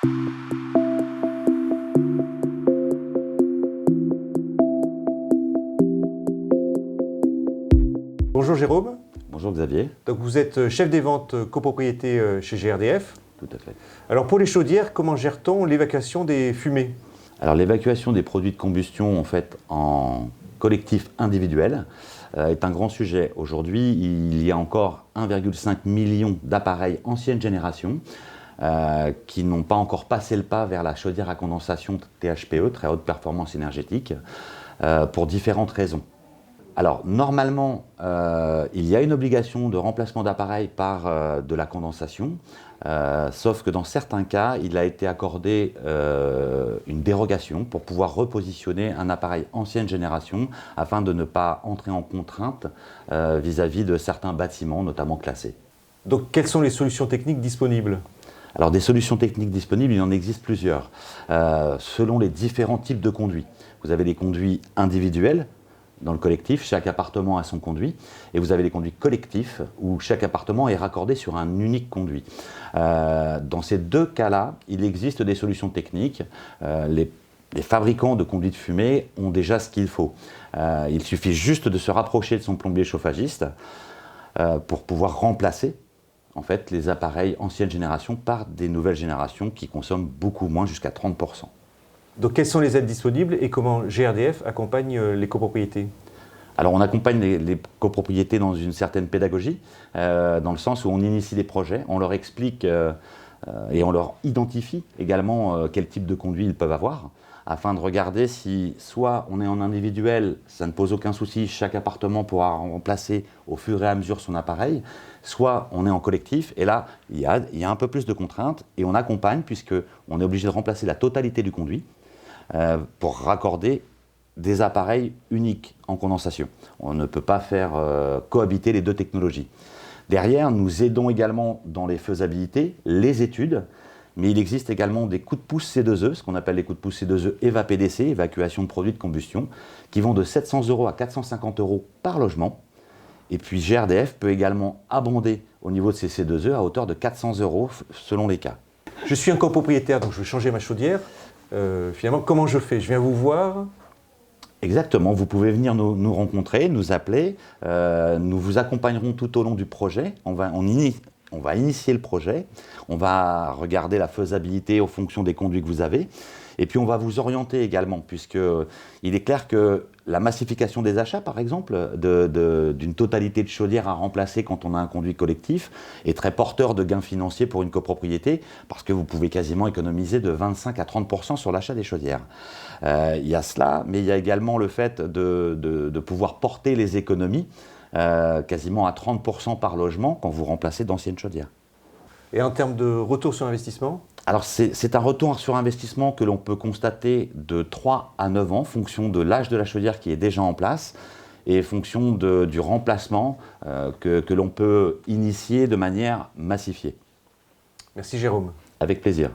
Bonjour Jérôme. Bonjour Xavier. Donc vous êtes chef des ventes copropriété chez GRDF. Tout à fait. Alors pour les chaudières, comment gère-t-on l'évacuation des fumées? Alors l'évacuation des produits de combustion en fait en collectif individuel est un grand sujet. Aujourd'hui, il y a encore 1,5 million d'appareils ancienne génération qui n'ont pas encore passé le pas vers la chaudière à condensation THPE, très haute performance énergétique, pour différentes raisons. Alors normalement, il y a une obligation de remplacement d'appareil par de la condensation, sauf que dans certains cas, il a été accordé une dérogation pour pouvoir repositionner un appareil ancienne génération afin de ne pas entrer en contrainte vis-à-vis de certains bâtiments, notamment classés. Donc quelles sont les solutions techniques disponibles? Alors des solutions techniques disponibles, il en existe plusieurs, selon les différents types de conduits. Vous avez les conduits individuels, dans le collectif, chaque appartement a son conduit, et vous avez les conduits collectifs où chaque appartement est raccordé sur un unique conduit. Dans ces deux cas-là, il existe des solutions techniques. Les fabricants de conduits de fumée ont déjà ce qu'il faut. Il suffit juste de se rapprocher de son plombier chauffagiste pour pouvoir remplacer en fait, les appareils ancienne génération par des nouvelles générations qui consomment beaucoup moins, jusqu'à 30%. Donc quelles sont les aides disponibles et comment GRDF accompagne les copropriétés? Alors on accompagne les copropriétés dans une certaine pédagogie, dans le sens où on initie des projets, on leur explique et on leur identifie également quel type de conduit ils peuvent avoir, afin de regarder si soit on est en individuel, ça ne pose aucun souci, chaque appartement pourra remplacer au fur et à mesure son appareil, soit on est en collectif, et là il y a un peu plus de contraintes, et on accompagne puisqu'on est obligé de remplacer la totalité du conduit, pour raccorder des appareils uniques en condensation. On ne peut pas faire cohabiter les deux technologies. Derrière, nous aidons également dans les faisabilités, les études, mais il existe également des coups de pouce C2E, ce qu'on appelle les coups de pouce C2E EVA-PDC, évacuation de produits de combustion, qui vont de 700 € à 450 € par logement. Et puis GRDF peut également abonder au niveau de ces C2E à hauteur de 400 € selon les cas. Je suis un copropriétaire, donc je veux changer ma chaudière. Finalement, comment je fais? Je viens vous voir? Exactement, vous pouvez venir nous rencontrer, nous appeler, nous vous accompagnerons tout au long du projet. On va initier le projet, on va regarder la faisabilité en fonction des conduits que vous avez, et puis on va vous orienter également, puisqu'il est clair que la massification des achats, par exemple, d'une totalité de chaudières à remplacer quand on a un conduit collectif, est très porteur de gains financiers pour une copropriété, parce que vous pouvez quasiment économiser de 25 à 30% sur l'achat des chaudières. Il y a cela, mais il y a également le fait de pouvoir porter les économies quasiment à 30% par logement quand vous remplacez d'anciennes chaudières. Et en termes de retour sur investissement? Alors c'est un retour sur investissement que l'on peut constater de 3 à 9 ans, en fonction de l'âge de la chaudière qui est déjà en place et en fonction du remplacement que l'on peut initier de manière massifiée. Merci Jérôme. Avec plaisir.